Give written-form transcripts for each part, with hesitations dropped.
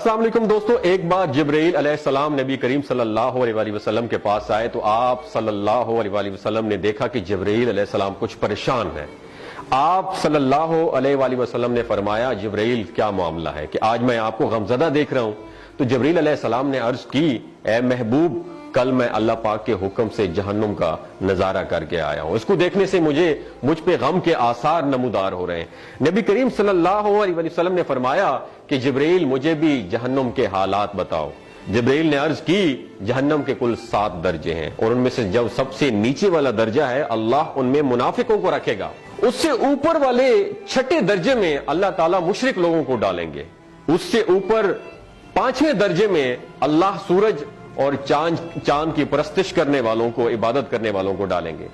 السلام علیکم دوستو، ایک بار جبرائیل علیہ السلام نبی کریم صلی اللہ علیہ وآلہ وسلم کے پاس آئے تو آپ صلی اللہ علیہ وآلہ وسلم نے دیکھا کہ جبرائیل علیہ السلام کچھ پریشان ہے۔ آپ صلی اللہ علیہ وآلہ وسلم نے فرمایا جبرائیل کیا معاملہ ہے کہ آج میں آپ کو غمزدہ دیکھ رہا ہوں؟ تو جبرائیل علیہ السلام نے عرض کی اے محبوب، کل میں اللہ پاک کے حکم سے جہنم کا نظارہ کر کے آیا ہوں، اس کو دیکھنے سے مجھ پہ غم کے آثار نمودار ہو رہے ہیں۔ نبی کریم صلی اللہ علیہ وسلم نے فرمایا کہ جبرائیل مجھے بھی جہنم کے حالات بتاؤ۔ جبرائیل نے عرض کی جہنم کے کل 7 درجے ہیں اور ان میں سے جو سب سے نیچے والا درجہ ہے اللہ ان میں منافقوں کو رکھے گا، اس سے اوپر والے 6 درجے میں اللہ تعالیٰ مشرک لوگوں کو ڈالیں گے، اس سے اوپر 5ویں درجے میں اللہ سورج اور چاند کی پرستش کرنے والوں کو، عبادت کرنے والوں کو ڈالیں گے،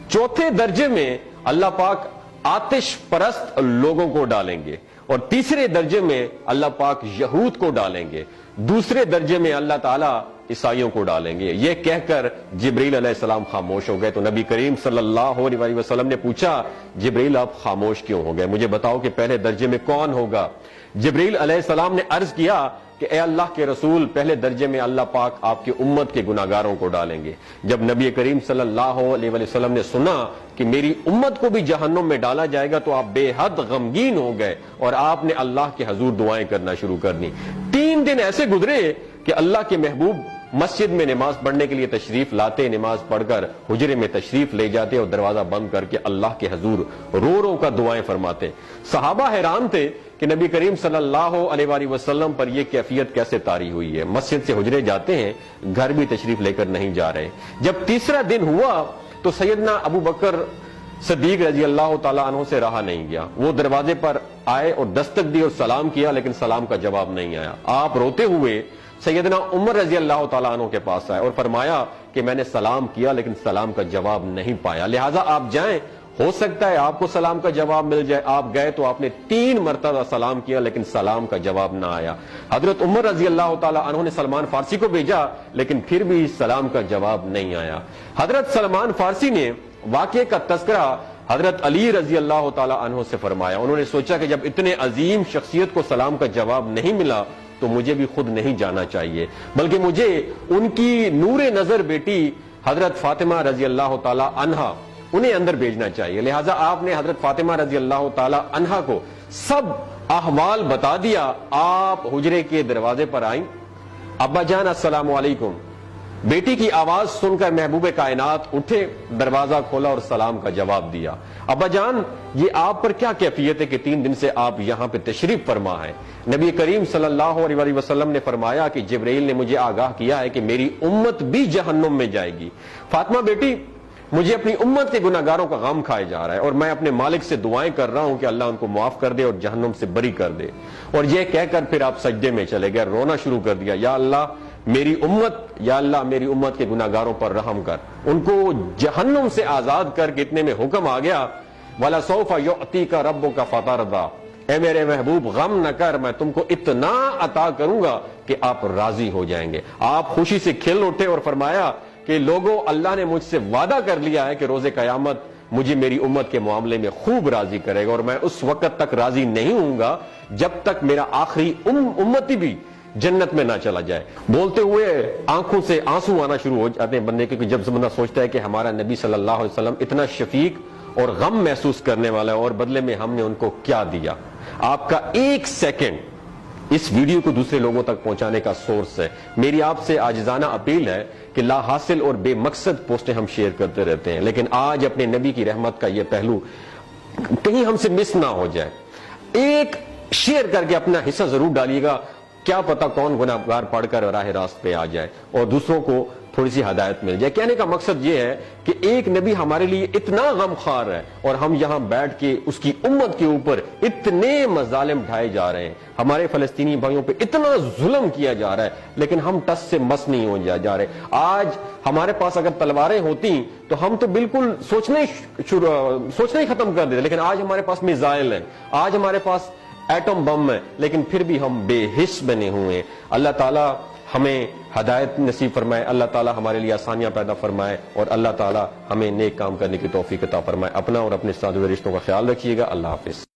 4تھے درجے میں اللہ پاک آتش پرست لوگوں کو ڈالیں گے، اور 3رے درجے میں اللہ پاک یہود کو ڈالیں گے، 2 درجے میں اللہ تعالیٰ عیسائیوں کو ڈالیں گے۔ یہ کہہ کر جبرائیل علیہ السلام خاموش ہو گئے تو نبی کریم صلی اللہ علیہ وسلم نے پوچھا جبرائیل آپ خاموش کیوں ہو گئے؟ مجھے بتاؤ کہ پہلے درجے میں کون ہوگا؟ جبرائیل علیہ السلام نے عرض کیا کہ اے اللہ کے رسول، پہلے درجے میں اللہ پاک آپ کی امت کے گناہگاروں کو ڈالیں گے۔ جب نبی کریم صلی اللہ علیہ وسلم نے سنا کہ میری امت کو بھی جہنم میں ڈالا جائے گا تو آپ بے حد غمگین ہو گئے اور آپ نے اللہ کے حضور دعائیں کرنا شروع کر دی۔ 3 دن ایسے گزرے کہ اللہ کے محبوب مسجد میں نماز پڑھنے کے لیے تشریف لاتے، نماز پڑھ کر حجرے میں تشریف لے جاتے اور دروازہ بند کر کے اللہ کے حضور رو رو کر دعائیں فرماتے۔ صحابہ حیران تھے کہ نبی کریم صلی اللہ علیہ وآلہ وسلم پر یہ کیفیت کیسے طاری ہوئی ہے، مسجد سے حجرے جاتے ہیں، گھر بھی تشریف لے کر نہیں جا رہے۔ جب 3را دن ہوا تو سیدنا ابو بکر صدیق رضی اللہ تعالیٰ عنہ سے رہا نہیں گیا، وہ دروازے پر آئے اور دستک دی اور سلام کیا، لیکن سلام کا جواب نہیں آیا۔ آپ روتے ہوئے سیدنا عمر رضی اللہ تعالیٰ عنہ کے پاس آئے اور فرمایا کہ میں نے سلام کیا لیکن سلام کا جواب نہیں پایا، لہٰذا آپ جائیں، ہو سکتا ہے آپ کو سلام کا جواب مل جائے۔ آپ گئے تو آپ نے 3 مرتبہ سلام کیا لیکن سلام کا جواب نہ آیا۔ حضرت عمر رضی اللہ تعالیٰ عنہ نے سلمان فارسی کو بھیجا لیکن پھر بھی سلام کا جواب نہیں آیا۔ حضرت سلمان فارسی نے واقعے کا تذکرہ حضرت علی رضی اللہ تعالیٰ عنہ سے فرمایا۔ انہوں نے سوچا کہ جب اتنے عظیم شخصیت کو سلام کا جواب نہیں ملا تو مجھے بھی خود نہیں جانا چاہیے، بلکہ مجھے ان کی نور نظر بیٹی حضرت فاطمہ رضی اللہ تعالیٰ عنہا انہیں اندر بھیجنا چاہیے۔ لہٰذا آپ نے حضرت فاطمہ رضی اللہ تعالیٰ عنہا کو سب احوال بتا دیا۔ آپ حجرے کے دروازے پر آئیں، ابا جان السلام علیکم، بیٹی کی آواز سن کر محبوب کائنات اٹھے، دروازہ کھولا اور سلام کا جواب دیا۔ ابا جان یہ آپ پر کیا کیفیت ہے کہ 3 دن سے آپ یہاں پہ تشریف فرما ہیں؟ نبی کریم صلی اللہ علیہ وسلم نے فرمایا کہ جبرائیل نے مجھے آگاہ کیا ہے کہ میری امت بھی جہنم میں جائے گی۔ فاطمہ بیٹی، مجھے اپنی امت کے گناہگاروں کا غم کھائے جا رہا ہے اور میں اپنے مالک سے دعائیں کر رہا ہوں کہ اللہ ان کو معاف کر دے اور جہنم سے بری کر دے۔ اور یہ کہہ کر پھر آپ سجدے میں چلے گئے، رونا شروع کر دیا، یا اللہ میری امت کے گناہگاروں پر رحم کر، ان کو جہنم سے آزاد کر کے اتنے میں حکم آ گیا وَلَسَوْفَ يُعْطِيكَ رَبُّكَ فَتَرْضَىٰ، اے میرے محبوب غم نہ کر، میں تم کو اتنا عطا کروں گا کہ آپ راضی ہو جائیں گے۔ آپ خوشی سے کھل اٹھے اور فرمایا کہ لوگوں، اللہ نے مجھ سے وعدہ کر لیا ہے کہ روز قیامت مجھے میری امت کے معاملے میں خوب راضی کرے گا، اور میں اس وقت تک راضی نہیں ہوں گا جب تک میرا آخری امتی بھی جنت میں نہ چلا جائے۔ بولتے ہوئے آنکھوں سے آنسو آنا شروع ہو جاتے ہیں بندے کے، جب بندہ سوچتا ہے کہ ہمارا نبی صلی اللہ علیہ وسلم اتنا شفیق اور غم محسوس کرنے والا ہے اور بدلے میں ہم نے ان کو کیا دیا۔ آپ کا 1 سیکنڈ اس ویڈیو کو دوسرے لوگوں تک پہنچانے کا سورس ہے۔ میری آپ سے عاجزانہ اپیل ہے کہ لا حاصل اور بے مقصد پوسٹیں ہم شیئر کرتے رہتے ہیں، لیکن آج اپنے نبی کی رحمت کا یہ پہلو کہیں ہم سے مس نہ ہو جائے۔ ایک شیئر کر کے اپنا حصہ ضرور ڈالیے گا، کیا پتہ کون گناہگار پڑھ کر راہ راست پہ آ جائے اور دوسروں کو تھوڑی سی ہدایت مل جائے۔ کہنے کا مقصد یہ ہے کہ ایک نبی ہمارے لیے اتنا غم خوار ہے اور ہم یہاں بیٹھ کے اس کی امت کے اوپر اتنے مظالم ڈھائے جا رہے ہیں، ہمارے فلسطینی بھائیوں پہ اتنا ظلم کیا جا رہا ہے، لیکن ہم ٹس سے مس نہیں ہو جا رہے۔ آج ہمارے پاس اگر تلواریں ہوتی تو ہم تو بالکل سوچنا ہی ختم کر دیتے، لیکن آج ہمارے پاس میزائل ہیں، آج ہمارے پاس ایٹم بم ہے، لیکن پھر بھی ہم بے حس بنے ہوئے ہیں۔ اللہ تعالیٰ ہمیں ہدایت نصیب فرمائے، اللہ تعالیٰ ہمارے لیے آسانیاں پیدا فرمائے اور اللہ تعالیٰ ہمیں نیک کام کرنے کی توفیق عطا فرمائے۔ اپنا اور اپنے ساتھ رشتوں کا خیال رکھیے گا۔ اللہ حافظ۔